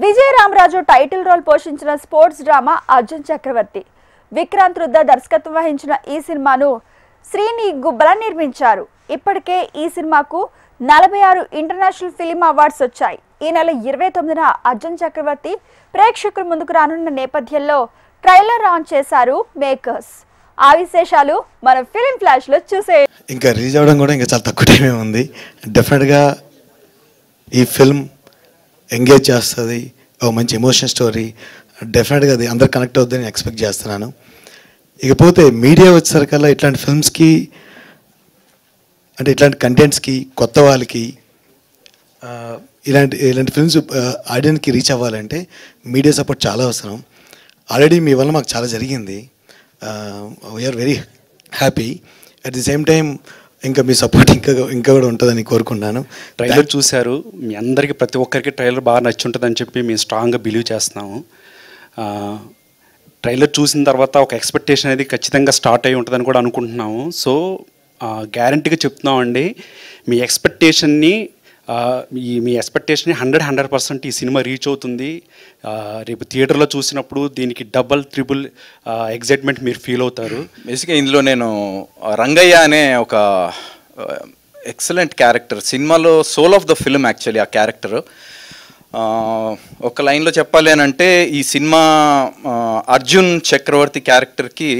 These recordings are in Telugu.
విజయ్ రామరాజు టైటిల్ రోల్ పోషించిన స్పోర్ట్స్ డ్రామా అర్జున్ చక్రవర్తి. విక్రాంత్ రుద్ద దర్శకత్వం వహించిన ఈ సినిమాను శ్రీని గుబ్బల నిర్మించారు. ఇప్పటికే ఈ సినిమాకు 46 ఇంటర్నేషనల్ ఫిల్మ్ అవార్డ్స్ వచ్చాయి. ఈ నెల 29న అర్జున్ చక్రవర్తి ప్రేక్షకుల ముందుకు రానున్న నేపథ్యంలో ట్రైలర్ లాంచ్ చేశారు మేకర్స్. ఆ విశేషాలు మన ఫిల్మ్ ఫ్లాష్ లో చూసే. ఇంకా రిలీజ్ అవ్వడం కూడా ఇంకా చాలా తక్కువ టైమే ఉంది. డెఫినెట్గా ఈ ఫిల్మ్ ఎంగేజ్ చేస్తుంది. ఒక మంచి ఎమోషనల్ స్టోరీ, డెఫినెట్గా అది అందరు కనెక్ట్ అవుతుందని ఎక్స్పెక్ట్ చేస్తున్నాను. ఇకపోతే మీడియా వచ్చేసరికల్లా ఇట్లాంటి ఫిల్మ్స్కి అంటే ఇట్లాంటి కంటెంట్స్కి కొత్త వాళ్ళకి ఇలాంటి ఫిల్మ్స్ ఆడియన్స్కి రీచ్ అవ్వాలంటే మీడియా సపోర్ట్ చాలా అవసరం. ఆల్రెడీ మీ వల్ల మాకు చాలా జరిగింది. We are very happy. At the same time ఇంకా మీ సపోర్ట్ ఇంకా కూడా ఉంటుందని కోరుకుంటున్నాను. ట్రైలర్ చూశారు, మీ అందరికీ ప్రతి ఒక్కరికి ట్రైలర్ బాగా నచ్చి ఉంటుందని చెప్పి మేము స్ట్రాంగ్గా బిలీవ్ చేస్తున్నాము. ట్రైలర్ చూసిన తర్వాత ఒక ఎక్స్పెక్టేషన్ అనేది ఖచ్చితంగా స్టార్ట్ అయి ఉంటుందని కూడా అనుకుంటున్నాము. సో గ్యారంటీగా చెప్తున్నామండి, మీ ఎక్స్పెక్టేషన్ని 100% ఈ సినిమా రీచ్ అవుతుంది. రేపు థియేటర్లో చూసినప్పుడు దీనికి డబల్ ట్రిపుల్ ఎగ్జైట్మెంట్ మీరు ఫీల్ అవుతారు. బేసిక్గా ఇందులో నేను రంగయ్య అనే ఒక ఎక్సలెంట్ క్యారెక్టర్, సినిమాలో soul of the film actually ఆ క్యారెక్టర్. ఒక లైన్లో చెప్పాలి అని అంటే ఈ సినిమా అర్జున్ చక్రవర్తి క్యారెక్టర్కి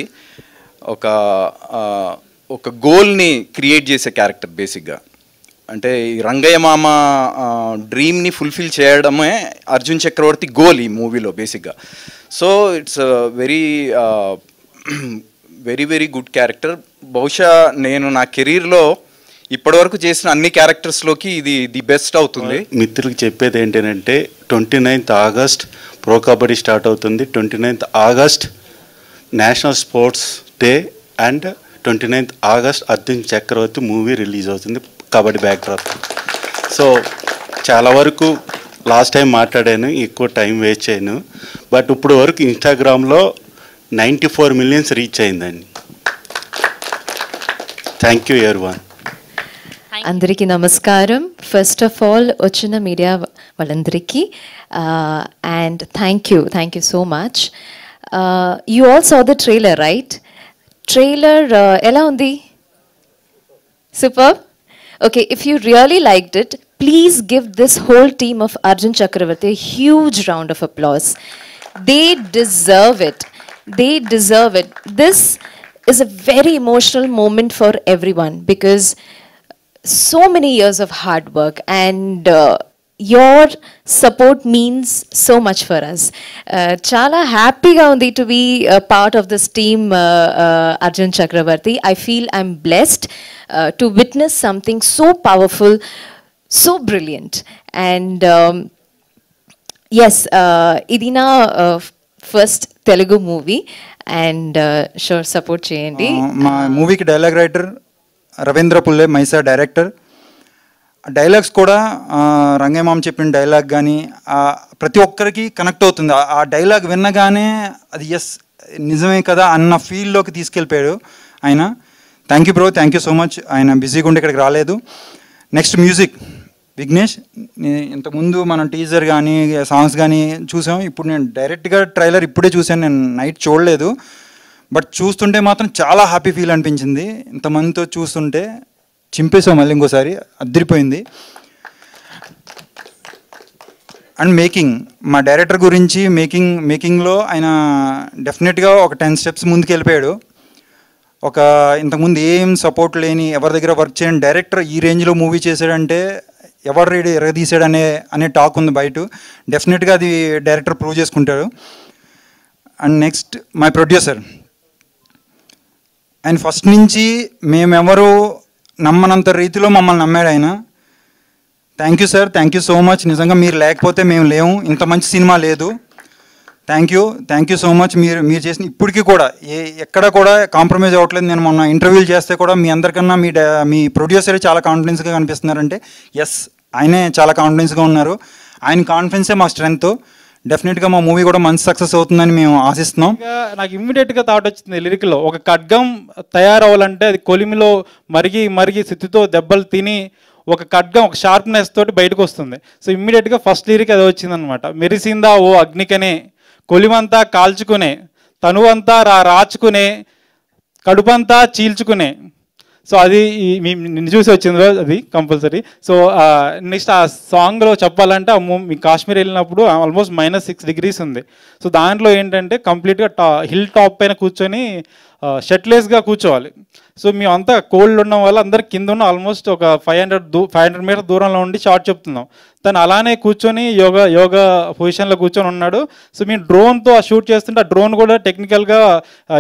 ఒక గోల్ని క్రియేట్ చేసే క్యారెక్టర్. బేసిక్గా అంటే ఈ రంగయ్య మామ డ్రీమ్ని ఫుల్ఫిల్ చేయడమే అర్జున్ చక్రవర్తి గోల్ ఈ మూవీలో బేసిక్గా. So it's very very very good character. బహుశా నేను నా కెరీర్లో ఇప్పటివరకు చేసిన అన్ని క్యారెక్టర్స్లోకి ఇది ది బెస్ట్ అవుతుంది. మిత్రులకు చెప్పేది ఏంటంటే 29th August pro kabaddi start అవుతుంది. 29th August national sports day and 29th August Arjun Chakravarthy movie release అవుతుంది కబడ్డీ బ్యాక్డ్రాప్. సో చాలా వరకు లాస్ట్ టైం మాట్లాడాను, ఎక్కువ టైం వేస్ట్ చేయను. బట్ ఇప్పుడు వరకు ఇన్స్టాగ్రామ్లో 94 million రీచ్ అయిందండి. Thank you everyone. అందరికీ నమస్కారం. ఫస్ట్ ఆఫ్ ఆల్ వచ్చిన మీడియా వాళ్ళందరికీ and thank you so much. You all saw the trailer right? Trailer ఎలా ఉంది? Super. Okay, if you really liked it, please give this whole team of Arjun Chakravarti a huge round of applause. They deserve it. They deserve it. This is a very emotional moment for everyone because so many years of hard work and your support means so much for us. Chala happy ga undi to be a part of this team, Arjun Chakravarti. I feel I'm blessed to witness something so powerful, so brilliant. And yes, idina first Telugu movie and sure support cheyandi. మా మూవీకి డైలాగ్ రైటర్ రవీంద్ర పుల్లే, మైసా డైరెక్టర్. డైలాగ్స్ కూడా రంగయ్య మామ చెప్పిన డైలాగ్ కానీ ప్రతి ఒక్కరికి కనెక్ట్ అవుతుంది. ఆ డైలాగ్ విన్నగానే అది ఎస్ నిజమే కదా అన్న ఫీల్లోకి తీసుకెళ్ళిపోయాడు ఆయన. Thank you bro, thank you so much. ఆయన బిజీగా ఉండి ఇక్కడికి రాలేదు. Next music Vignesh. ఇంతకుముందు మనం టీజర్ కానీ సాంగ్స్ కానీ చూసాం. ఇప్పుడు నేను డైరెక్ట్గా ట్రైలర్ ఇప్పుడే చూసాను, నేను నైట్ చూడలేదు. బట్ చూస్తుంటే మాత్రం చాలా హ్యాపీ ఫీల్ అనిపించింది. ఇంతమందితో చూస్తుంటే చింపేసాం మళ్ళీ ఇంకోసారి, అదిరిపోయింది. అండ్ మేకింగ్, మా డైరెక్టర్ గురించి మేకింగ్లో ఆయన డెఫినెట్గా ఒక 10 steps ముందుకు వెళ్ళిపోయాడు. ఒక ఇంతకుముందు ఏం సపోర్ట్ లేని, ఎవరి దగ్గర వర్క్ చేయని డైరెక్టర్ ఈ రేంజ్లో మూవీ చేశాడంటే ఎవరు రెడీ ఎరగదీశాడు అనే టాక్ ఉంది బయట. డెఫినెట్గా అది డైరెక్టర్ ప్రూవ్ చేసుకుంటాడు. And next my producer. ఆయన ఫస్ట్ నుంచి మేమెవరు నమ్మనంత రీతిలో మమ్మల్ని నమ్మాడు ఆయన. Thank you sir, thank you so much. నిజంగా మీరు లేకపోతే మేము లేము, ఇంత మంచి సినిమా లేదు. Thank you so much. మీరు చేసిన ఇప్పటికీ కూడా ఎక్కడ కూడా కాంప్రమైజ్ అవ్వట్లేదు. నేను మొన్న ఇంటర్వ్యూలు చేస్తే కూడా మీ అందరికన్నా మీ ప్రొడ్యూసరే చాలా కాన్ఫిడెన్స్గా కనిపిస్తున్నారంటే ఎస్, ఆయనే చాలా కాన్ఫిడెన్స్గా ఉన్నారు. ఆయన కాన్ఫిడెన్సే మా స్ట్రెంగ్త్. డెఫినెట్గా మా మూవీ కూడా మంచి సక్సెస్ అవుతుందని మేము ఆశిస్తున్నాం. నాకు ఇమ్మీడియట్గా థాట్ వచ్చింది లిరిక్లో, ఒక ఖడ్గం తయారవ్వాలంటే అది కొలిమిలో మరిగి సిత్తుతో దెబ్బలు తిని ఒక కట్గా ఒక షార్ప్నెస్ తోటి బయటకు వస్తుంది. సో ఇమ్మీడియట్గా ఫస్ట్ లిరిక్ అది వచ్చిందనమాట. మెరిసిందా ఓ అగ్నికనే కొలివంతా కాల్చుకునే తనువంతా రాచుకునే కడుపంతా చీల్చుకునే. సో అది నిన్ను చూసి వచ్చింది అది కంపల్సరీ. సో నెక్స్ట్ ఆ సాంగ్లో చెప్పాలంటే మీ కాశ్మీర్ వెళ్ళినప్పుడు ఆల్మోస్ట్ -6 degrees ఉంది. సో దాంట్లో ఏంటంటే కంప్లీట్గా హిల్ టాప్ పైన కూర్చొని షర్ట్లెస్గా కూర్చోవాలి. సో మేము అంతా కోల్డ్ ఉండడం వల్ల అందరు కింద ఉన్న ఆల్మోస్ట్ ఒక 500 మీటర్ దూరంలో ఉండి షార్ట్ చెప్తున్నాం. తను అలానే కూర్చొని యోగా పొజిషన్లో కూర్చొని ఉన్నాడు. సో మేము డ్రోన్తో షూట్ చేస్తుంటే ఆ డ్రోన్ కూడా టెక్నికల్గా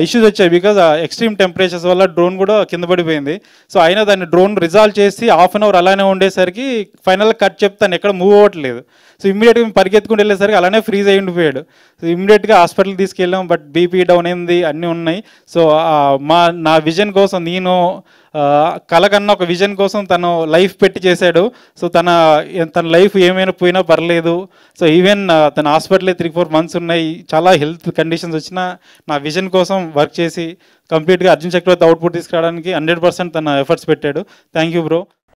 ఇష్యూస్ వచ్చాయి. బికాజ్ ఎక్స్ట్రీమ్ టెంపరేచర్స్ వల్ల డ్రోన్ కూడా కింద పడిపోయింది. సో అయినా దాన్ని డ్రోన్ రిజాల్వ్ చేసి ½ an hour అలానే ఉండేసరికి ఫైనల్గా కట్ చెప్తాను ఎక్కడ మూవ్ అవ్వట్లేదు. సో ఇమ్మీడియట్గా మేము పరిగెత్తుకుంటూ వెళ్ళేసరికి అలానే ఫ్రీజ్ అయి ఉండిపోయాడు. సో ఇమ్మీడియట్గా హాస్పిటల్కి తీసుకెళ్ళాం. బట్ బీపీ డౌన్ అయింది, అన్నీ ఉన్నాయి. సో నా విజన్ కోసం నేను కళ కన్నా ఒక విజన్ కోసం తను లైఫ్ పెట్టి చేశాడు. సో తన లైఫ్ ఏమైనా పోయినా పర్లేదు. సో ఈవెన్ తన హాస్పిటల్ 3-4 months ఉన్నాయి. చాలా హెల్త్ కండిషన్స్ వచ్చినా నా విజన్ కోసం వర్క్ చేసి కంప్లీట్గా అర్జున్ చక్రవర్తి అవుట్పుట్ తీసుకురావడానికి 100% తన ఎఫర్ట్స్ పెట్టాడు. Thank you bro.